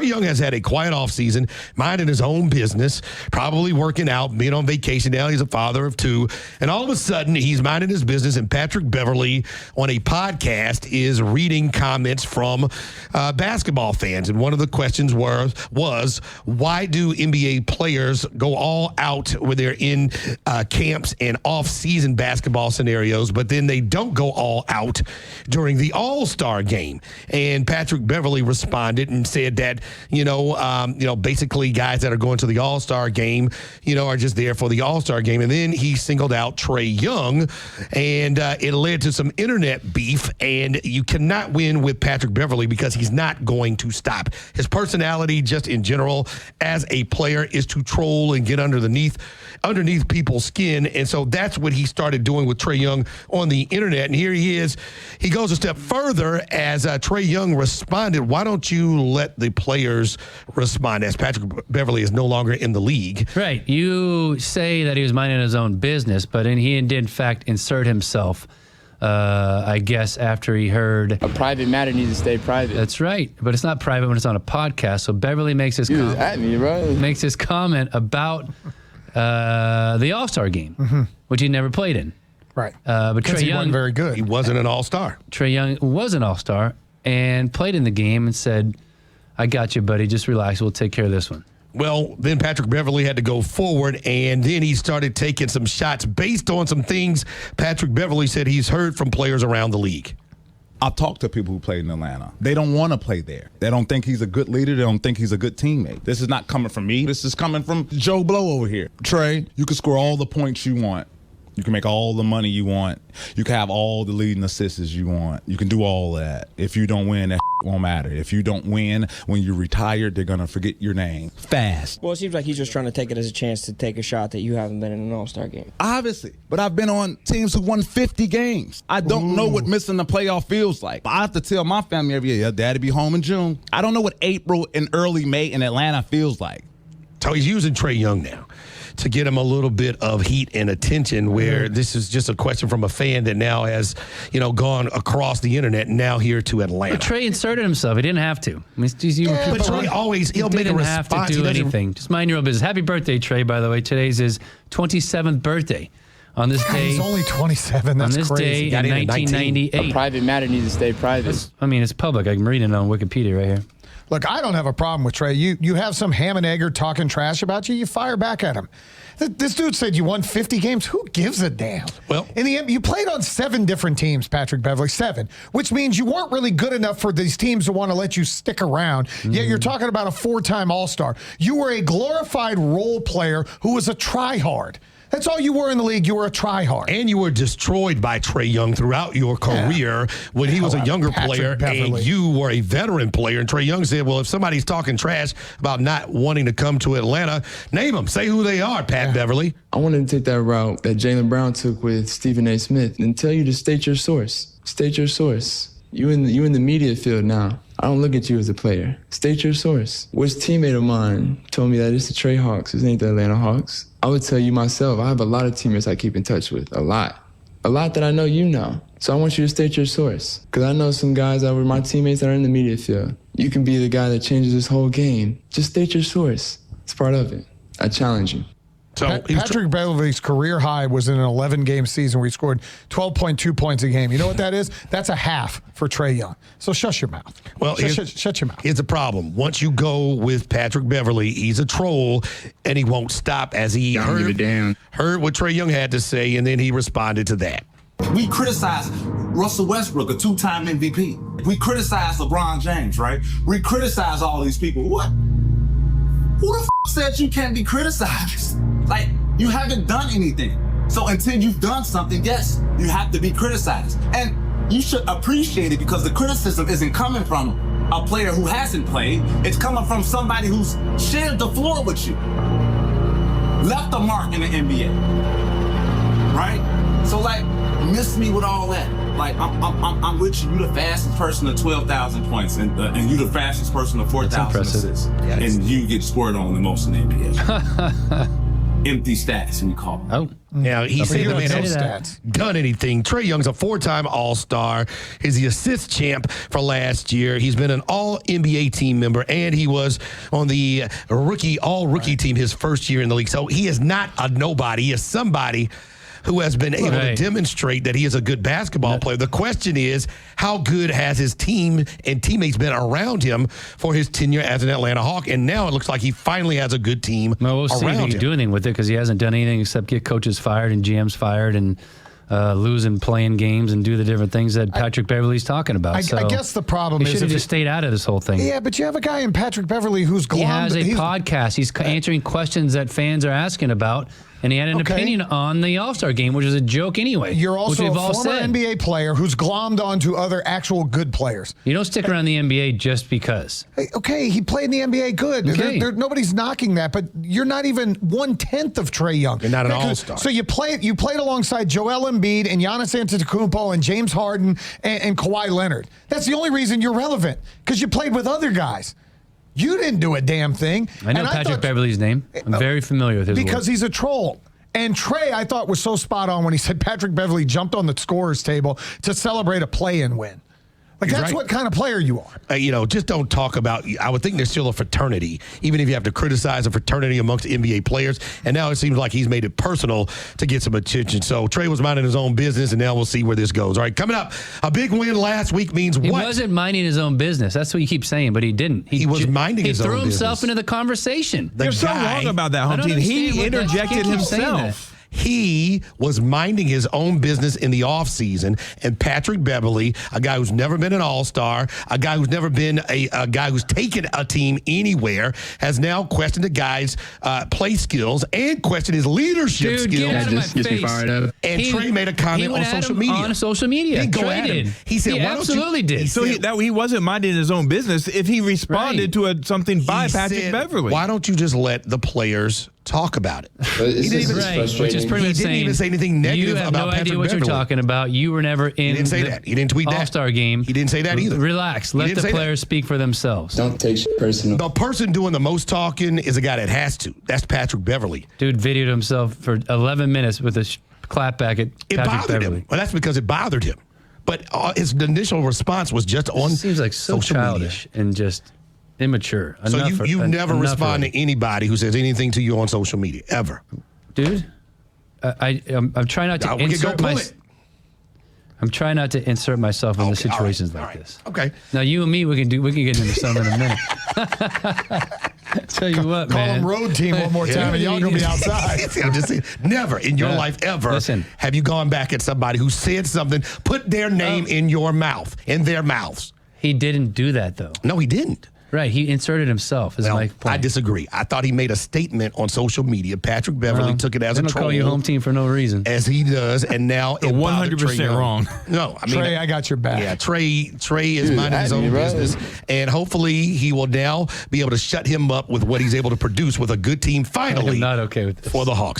Young has had a quiet offseason, minding his own business, probably working out, being on vacation. Now he's a father of 2. And all of a sudden, he's minding his business, and Patrick Beverley on a podcast is reading comments from basketball fans. And one of the questions was why do NBA players go all out when they're in camps and off-season basketball scenarios, but then they don't go all out during the All-Star game? And Patrick Beverley responded and said that, basically guys that are going to the All-Star game, are just there for the All-Star game. And then he singled out Trae Young, and it led to some internet beef. And you cannot win with Patrick Beverley because he's not going to stop. His personality, just in general, as a player, is to troll and get underneath people's skin. And so that's what he started doing with Trae Young on the internet. And here he is. He goes a step further as Trae Young responded, why don't you let the players respond, as Patrick Beverley is no longer in the league? Right. You say that he was minding his own business, but he did, in fact, insert himself, I guess, after he heard... A private matter needs to stay private. That's right. But it's not private when it's on a podcast. So Beverley makes his comment about the All-Star game, which he never played in. Right. But Trae Young wasn't very good. He wasn't an All-Star. Trae Young was an All-Star and played in the game and said, I got you, buddy. Just relax. We'll take care of this one. Well, then Patrick Beverley had to go forward, and then he started taking some shots based on some things Patrick Beverley said he's heard from players around the league. I've talked to people who played in Atlanta. They don't want to play there. They don't think he's a good leader. They don't think he's a good teammate. This is not coming from me. This is coming from Joe Blow over here. Trae, you can score all the points you want. You can make all the money you want. You can have all the leading assists you want. You can do all that. If you don't win, that won't matter. If you don't win, when you're retired, they're going to forget your name fast. Well, it seems like he's just trying to take it as a chance to take a shot that you haven't been in an All-Star game. Obviously. But I've been on teams who won 50 games. I don't know what missing the playoff feels like. I have to tell my family every year, Daddy be home in June. I don't know what April and early May in Atlanta feels like. So he's using Trae Young now to get him a little bit of heat and attention, where this is just a question from a fan that now has, gone across the internet and now here to Atlanta. But Trae inserted himself. He didn't have to. I mean, but Trae always, he'll make a response. Have to do anything. Just mind your own business. Happy birthday, Trae, by the way. Today's his 27th birthday. On this day, he's only 27. That's crazy. On this day in 1998. A private matter needs to stay private. It's public. I'm reading it on Wikipedia right here. Look, I don't have a problem with Trae. You have some ham and egger talking trash about you, you fire back at him. This dude said you won 50 games. Who gives a damn? Well, in the end, you played on 7 different teams, Patrick Beverley, 7, which means you weren't really good enough for these teams to want to let you stick around. Yet you're talking about a 4-time All-Star. You were a glorified role player who was a try-hard. That's all you were in the league. You were a try-hard. And you were destroyed by Trae Young throughout your career when he was a younger player and you were a veteran player. And Trae Young said, well, if somebody's talking trash about not wanting to come to Atlanta, name them. Say who they are, Pat Beverley. I wanted to take that route that Jaylen Brown took with Stephen A. Smith and tell you to state your source. State your source. You in the media field now. I don't look at you as a player. State your source. Which teammate of mine told me that it's the Trae Hawks, it ain't the Atlanta Hawks? I would tell you myself, I have a lot of teammates I keep in touch with, a lot. A lot that I know you know. So I want you to state your source. Because I know some guys that were my teammates that are in the media field. You can be the guy that changes this whole game. Just state your source. It's part of it. I challenge you. So Patrick Beverley's career high was in an 11-game season where he scored 12.2 points a game. You know what that is? That's a half for Trae Young. So shut your mouth. Well, shut your mouth. Here's the problem. Once you go with Patrick Beverley, he's a troll, and he won't stop, as he heard what Trae Young had to say, and then he responded to that. We criticize Russell Westbrook, a 2-time MVP. We criticize LeBron James, right? We criticize all these people. What? Who the said you can't be criticized? Like, you haven't done anything. So until you've done something, yes, you have to be criticized. And you should appreciate it, because the criticism isn't coming from a player who hasn't played. It's coming from somebody who's shared the floor with you. Left a mark in the NBA. Right? So, like, miss me with all that. Like, I'm with you. You're the fastest person to 12,000 points, and you're the fastest person to 4,000 assists. Yes. And you get scored on the most in the NBA. empty stats, we call them. Oh. Yeah, he said the man those hasn't done anything. Trae Young's a 4-time All-Star. He's the assist champ for last year. He's been an All-NBA team member, and he was on the all-rookie team his first year in the league. So he is not a nobody. He is somebody who has been able to demonstrate that he is a good basketball player. The question is, how good has his team and teammates been around him for his tenure as an Atlanta Hawk? And now it looks like he finally has a good team we'll see if he can do anything with it, because he hasn't done anything except get coaches fired and GMs fired and lose and playing games and do the different things that Patrick Beverley's talking about. I guess the problem is he should have just stayed out of this whole thing. Yeah, but you have a guy in Patrick Beverley who's glommed. He has a podcast. He's answering questions that fans are asking about. And he had an opinion on the All-Star game, which is a joke anyway. You're also which we've a all former said. NBA player who's glommed onto other actual good players. You don't stick around the NBA just because. Okay, he played in the NBA good. Okay. Nobody's knocking that, but you're not even 1/10 of Trae Young. You're not an All-Star. So you played alongside Joel Embiid and Giannis Antetokounmpo and James Harden and Kawhi Leonard. That's the only reason you're relevant, because you played with other guys. You didn't do a damn thing. I know Patrick Beverley's name. I'm very familiar with his because work. he's a troll. And Trae, I thought, was so spot on when he said Patrick Beverley jumped on the scorer's table to celebrate a play-in win. Like, that's what kind of player you are. Just don't talk about, I would think there's still a fraternity, even if you have to criticize a fraternity amongst NBA players. And now it seems like he's made it personal to get some attention. So Trae was minding his own business, and now we'll see where this goes. All right, coming up, a big win last week means He what? wasn't minding his own business. That's what you keep saying, but he didn't. He was minding his own business. He threw himself into the conversation. You're so wrong about that, home team. He interjected himself. He was minding his own business in the offseason, and Patrick Beverley, a guy who's never been an All-Star, a guy who's never been a guy who's taken a team anywhere, has now questioned the guy's play skills and questioned his leadership skills. Get out of my face. And Trae made a comment on social media. On social media. He Trae did. He said, he absolutely did. So he wasn't minding his own business if he responded to something by Patrick Beverley. Why don't you just let the players talk about it? He didn't which is pretty much didn't even say anything negative about Patrick Beverley. You have no idea what you're talking about. You were never in He didn't say that. He didn't tweet that. All-Star game. He didn't say that either. Relax. Let the players speak for themselves. Don't take shit personal. The person doing the most talking is a guy that has to. That's Patrick Beverley. Dude videoed himself for 11 minutes with a clapback at It Patrick bothered Beverley. him. Well, that's because it bothered him. But his initial response was just on Seems like so social childish and just immature. So you never respond to anybody who says anything to you on social media, ever. Dude, I'm trying not to I'm trying not to insert myself into situations like this. Okay. Now you and me, we can get into some in a minute. Tell you what, Call man. them road team one more time, and y'all gonna be outside. I'm just saying, never in your life ever have you gone back at somebody who said something, put their name in your mouth, in their mouths. He didn't do that though. No, he didn't. Right, he inserted himself. Is my point. I disagree. I thought he made a statement on social media. Patrick Beverley took it as a troll. Call you home team for no reason, as he does, and now 100% wrong. No, I mean, Trae, I got your back. Yeah, Trae is minding his own business, and hopefully he will now be able to shut him up with what he's able to produce with a good team. Finally, I'm not okay with this. For the Hawks.